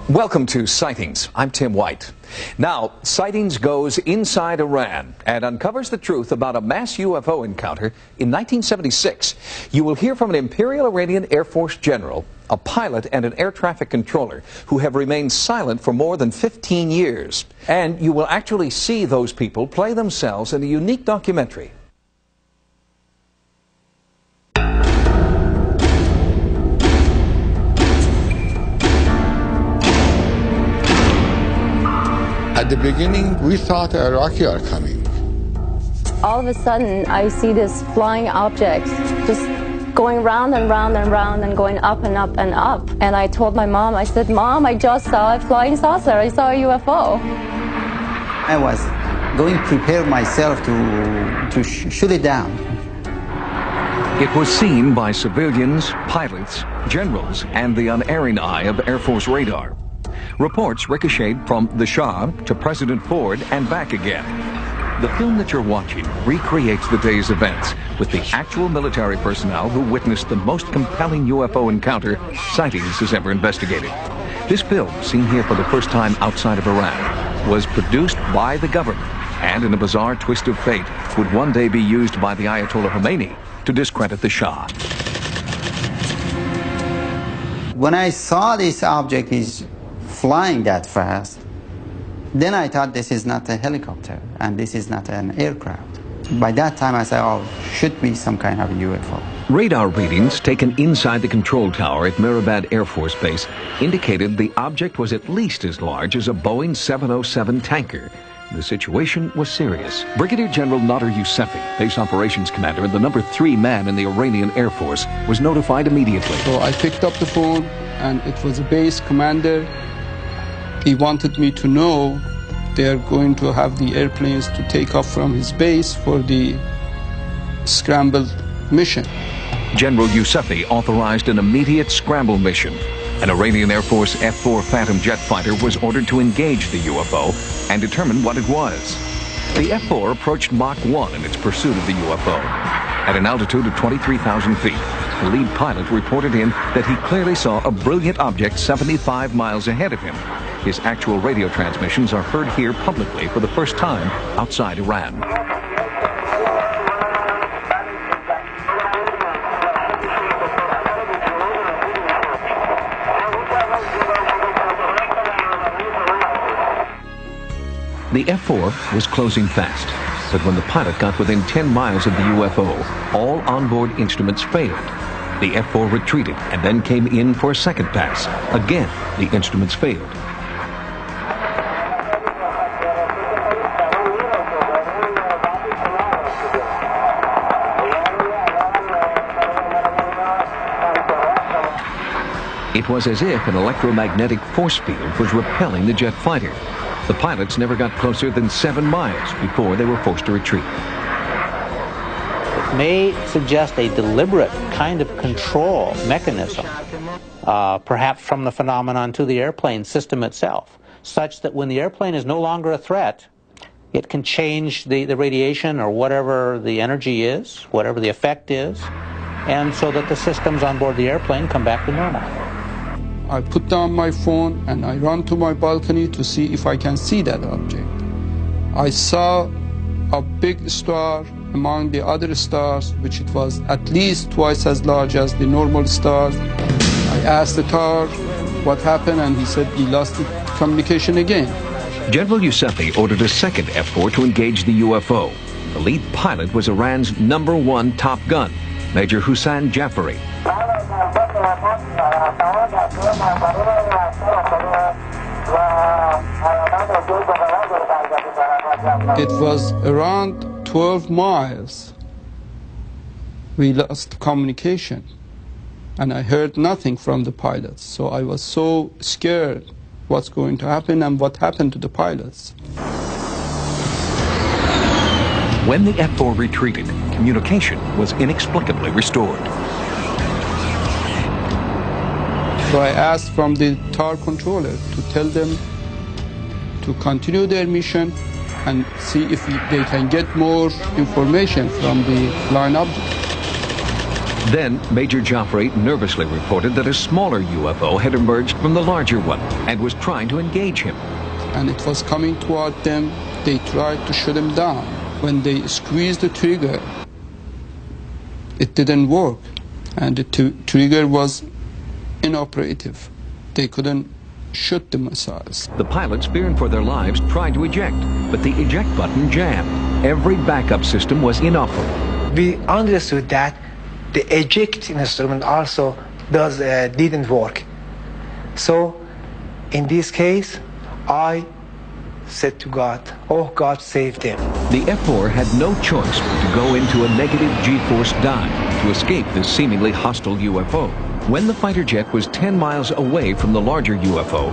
Welcome to Sightings. I'm Tim White. Now, Sightings goes inside Iran and uncovers the truth about a mass UFO encounter in 1976. You will hear from an Imperial Iranian Air Force general, a pilot, and an air traffic controller who have remained silent for more than 15 years. And you will actually see those people play themselves in a unique documentary. At the beginning, we thought Iraqi are coming. All of a sudden, I see this flying object just going round and round and round and going up and up and up. And I told my mom, I said, Mom, I just saw a flying saucer. I saw a UFO. I was going to prepare myself to shoot it down. It was seen by civilians, pilots, generals, and the unerring eye of Air Force radar. Reports ricocheted from the Shah to President Ford and back again. The film that you're watching recreates the day's events with the actual military personnel who witnessed the most compelling UFO encounter Sightings has ever investigated. This film, seen here for the first time outside of Iran, was produced by the government and, in a bizarre twist of fate, would one day be used by the Ayatollah Khomeini to discredit the Shah. When I saw this object is flying that fast, then I thought this is not a helicopter and this is not an aircraft. By that time I said, oh, should be some kind of UFO. Radar readings taken inside the control tower at Mirabad Air Force Base indicated the object was at least as large as a Boeing 707 tanker. The situation was serious. Brigadier General Nader Yousefi, base operations commander and the number 3 man in the Iranian Air Force, was notified immediately. So I picked up the phone and it was a base commander. He wanted me to know they are going to have the airplanes to take off from his base for the scrambled mission. General Yousefi authorized an immediate scramble mission. An Iranian Air Force F-4 Phantom jet fighter was ordered to engage the UFO and determine what it was. The F-4 approached Mach 1 in its pursuit of the UFO. At an altitude of 23,000 feet, the lead pilot reported in that he clearly saw a brilliant object 75 miles ahead of him. His actual radio transmissions are heard here publicly for the first time outside Iran. The F-4 was closing fast, but when the pilot got within 10 miles of the UFO, all onboard instruments failed. The F-4 retreated and then came in for a second pass. Again, the instruments failed. It was as if an electromagnetic force field was repelling the jet fighter. The pilots never got closer than 7 miles before they were forced to retreat. It may suggest a deliberate kind of control mechanism, perhaps from the phenomenon to the airplane system itself, such that when the airplane is no longer a threat, it can change the radiation or whatever the energy is, whatever the effect is, and so that the systems on board the airplane come back to normal. I put down my phone and I ran to my balcony to see if I can see that object. I saw a big star among the other stars, which it was at least twice as large as the normal stars. I asked the tower what happened and he said he lost the communication again. General Yousefi ordered a second F-4 to engage the UFO. The lead pilot was Iran's #1 top gun, Major Hussein Jafari. It was around 12 miles. We lost communication and I heard nothing from the pilots. So I was so scared what's going to happen and what happened to the pilots. When the F-4 retreated, communication was inexplicably restored. So I asked from the tower controller to tell them to continue their mission and see if they can get more information from the flying object. Then Major Joffrey nervously reported that a smaller UFO had emerged from the larger one and was trying to engage him. And it was coming toward them. They tried to shut him down. When they squeezed the trigger, it didn't work, and the trigger was inoperative. They couldn't shoot the missiles. The pilots, fearing for their lives, tried to eject, but the eject button jammed. Every backup system was inoperable. We understood that the eject instrument also didn't work. So, in this case, I said to God, oh God, save them. The F-4 had no choice but to go into a negative G-force dive to escape this seemingly hostile UFO. When the fighter jet was 10 miles away from the larger UFO,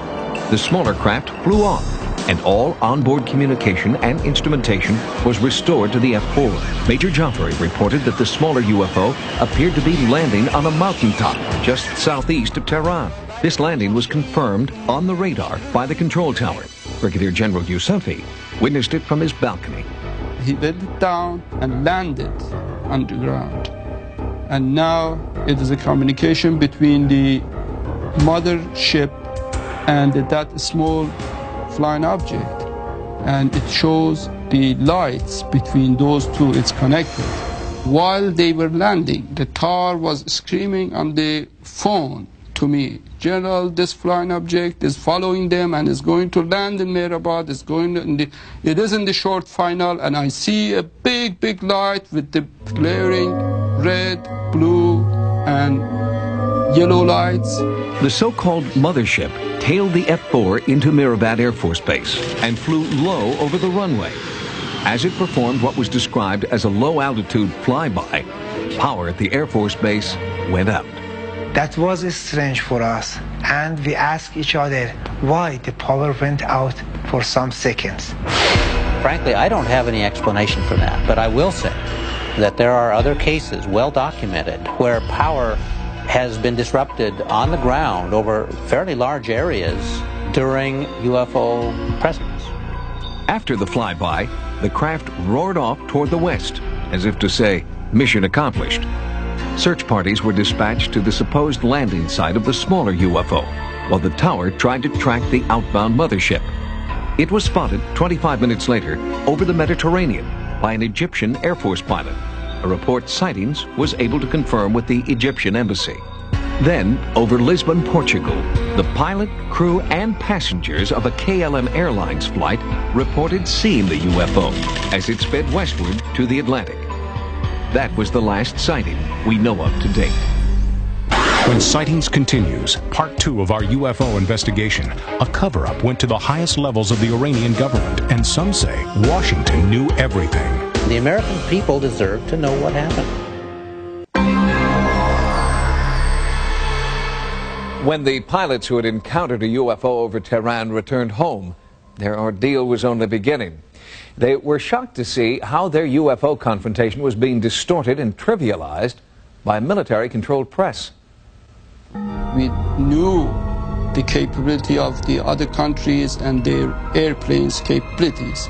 the smaller craft flew off, and all onboard communication and instrumentation was restored to the F-4. Major Joffrey reported that the smaller UFO appeared to be landing on a mountaintop just southeast of Tehran. This landing was confirmed on the radar by the control tower. Brigadier General Yusufi witnessed it from his balcony. He went down and landed on the ground. And now it is a communication between the mother ship and that small flying object. And it shows the lights between those two. It's connected. While they were landing, the tower was screaming on the phone to me, General, this flying object is following them and is going to land in Mehrabad. It is in the short final, and I see a big, big light with the glaring red, blue, and yellow lights. The so-called mothership tailed the F-4 into Mehrabad Air Force Base and flew low over the runway. As it performed what was described as a low-altitude flyby, power at the Air Force Base went out. That was strange for us, and we asked each other why the power went out for some seconds. Frankly, I don't have any explanation for that, but I will say that there are other cases, well documented, where power has been disrupted on the ground over fairly large areas during UFO presence. After the flyby, the craft roared off toward the west, as if to say, mission accomplished. Search parties were dispatched to the supposed landing site of the smaller UFO, while the tower tried to track the outbound mothership. It was spotted 25 minutes later over the Mediterranean by an Egyptian Air Force pilot. A report sightings was able to confirm with the Egyptian embassy. Then, over Lisbon, Portugal, the pilot, crew, and passengers of a KLM Airlines flight reported seeing the UFO as it sped westward to the Atlantic. That was the last sighting we know of to date. When Sightings continues, part 2 of our UFO investigation, a cover-up went to the highest levels of the Iranian government, and some say Washington knew everything. The American people deserve to know what happened. When the pilots who had encountered a UFO over Tehran returned home, their ordeal was only beginning. They were shocked to see how their UFO confrontation was being distorted and trivialized by a military-controlled press. We knew the capability of the other countries and their airplanes' capabilities.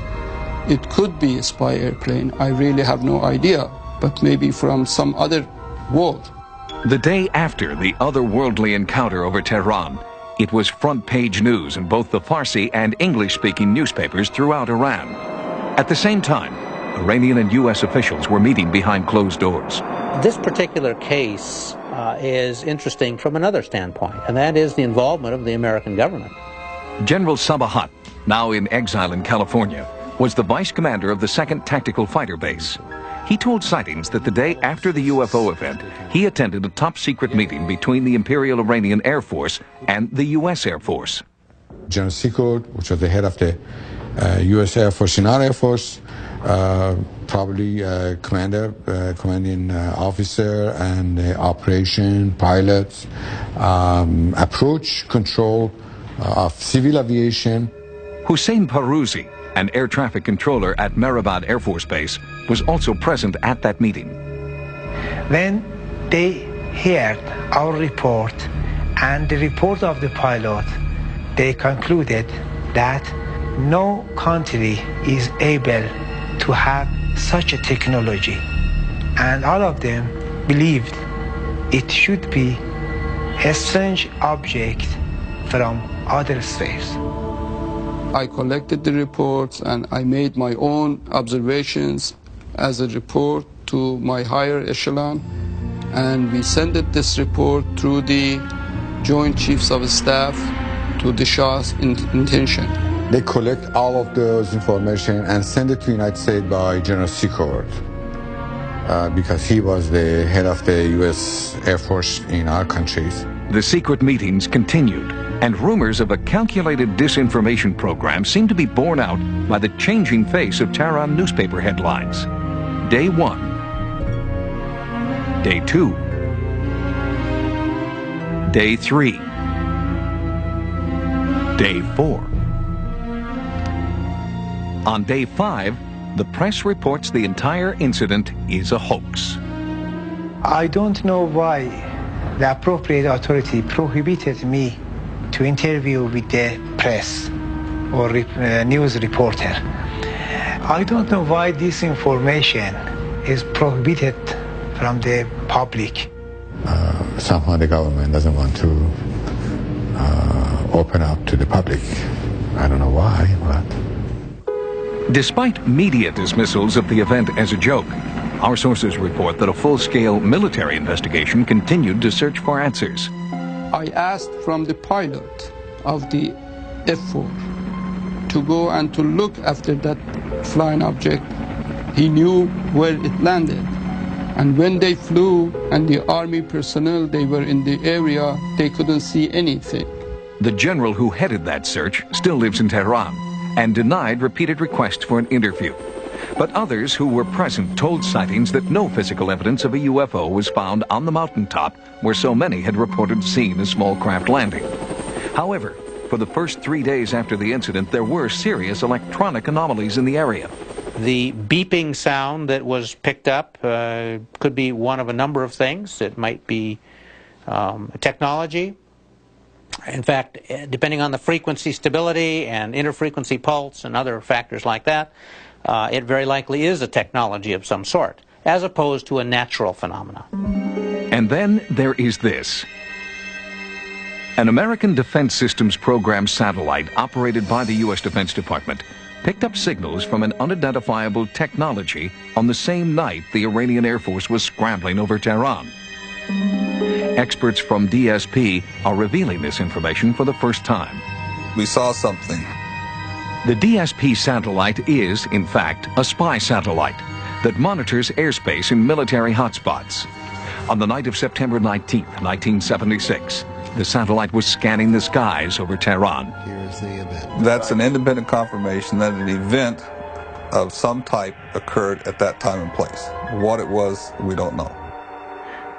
It could be a spy airplane. I really have no idea, but maybe from some other world. The day after the otherworldly encounter over Tehran, it was front-page news in both the Farsi and English-speaking newspapers throughout Iran. At the same time, Iranian and U.S. officials were meeting behind closed doors. This particular case is interesting from another standpoint, and that is the involvement of the American government. General Sabahat, now in exile in California, was the vice commander of the 2nd Tactical Fighter Base. He told Sightings that the day after the UFO event, he attended a top-secret meeting between the Imperial Iranian Air Force and the U.S. Air Force. General Secord, which was the head of the U.S. Air Force in our Air Force, probably commanding officer and operation, pilots, approach control of civil aviation. Hussein Parouzi, an air traffic controller at Mehrabad Air Force Base, was also present at that meeting. When they heard our report and the report of the pilot, they concluded that no country is able to have such a technology. And all of them believed it should be a strange object from outer space. I collected the reports and I made my own observations as a report to my higher echelon, and we sent this report through the Joint Chiefs of Staff to the Shah's intention. They collect all of those information and send it to the United States by General Secord, because he was the head of the U.S. Air Force in our countries. The secret meetings continued, and rumors of a calculated disinformation program seemed to be borne out by the changing face of Tehran newspaper headlines. Day 1. Day 2. Day 3. Day 4. On day 5, the press reports the entire incident is a hoax. I don't know why the appropriate authority prohibited me to interview with the press or news reporter. I don't know why this information is prohibited from the public. Somehow the government doesn't want to open up to the public. I don't know why, but... Despite media dismissals of the event as a joke, our sources report that a full-scale military investigation continued to search for answers. I asked from the pilot of the F-4 to go and to look after that flying object. He knew where it landed. And when they flew and the army personnel, they were in the area, they couldn't see anything. The general who headed that search still lives in Tehran and denied repeated requests for an interview. But others who were present told sightings that no physical evidence of a UFO was found on the mountaintop where so many had reported seeing a small craft landing. However, for the first 3 days after the incident, there were serious electronic anomalies in the area. The beeping sound that was picked up could be one of a number of things. It might be technology. In fact, depending on the frequency stability and interfrequency pulse and other factors like that, it very likely is a technology of some sort, as opposed to a natural phenomenon. And then there is this. An American Defense Systems Program satellite operated by the U.S. Defense Department picked up signals from an unidentifiable technology on the same night the Iranian Air Force was scrambling over Tehran. Experts from DSP are revealing this information for the first time. We saw something. The DSP satellite is, in fact, a spy satellite that monitors airspace in military hotspots. On the night of September 19, 1976, the satellite was scanning the skies over Tehran. Here's the event. That's an independent confirmation that an event of some type occurred at that time and place. What it was, we don't know.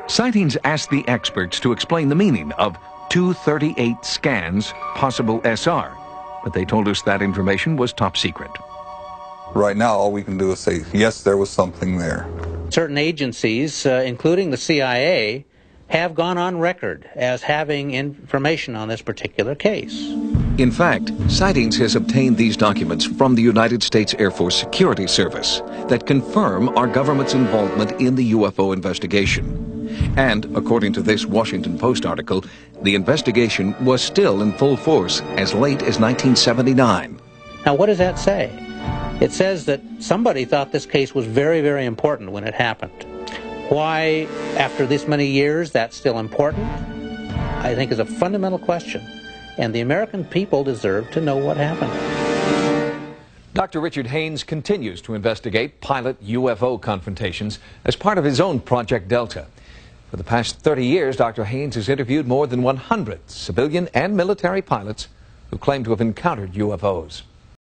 Sightings asked the experts to explain the meaning of 238 scans, possible SR, but they told us that information was top secret. Right now, all we can do is say, yes, there was something there. Certain agencies, including the CIA, have gone on record as having information on this particular case. In fact, Sightings has obtained these documents from the United States Air Force Security Service that confirm our government's involvement in the UFO investigation. And, according to this Washington Post article, the investigation was still in full force as late as 1979. Now, what does that say? It says that somebody thought this case was very, very important when it happened. Why, after this many years, that's still important, I think is a fundamental question. And the American people deserve to know what happened. Dr. Richard Haynes continues to investigate pilot UFO confrontations as part of his own Project Delta. For the past 30 years, Dr. Haynes has interviewed more than 100 civilian and military pilots who claim to have encountered UFOs.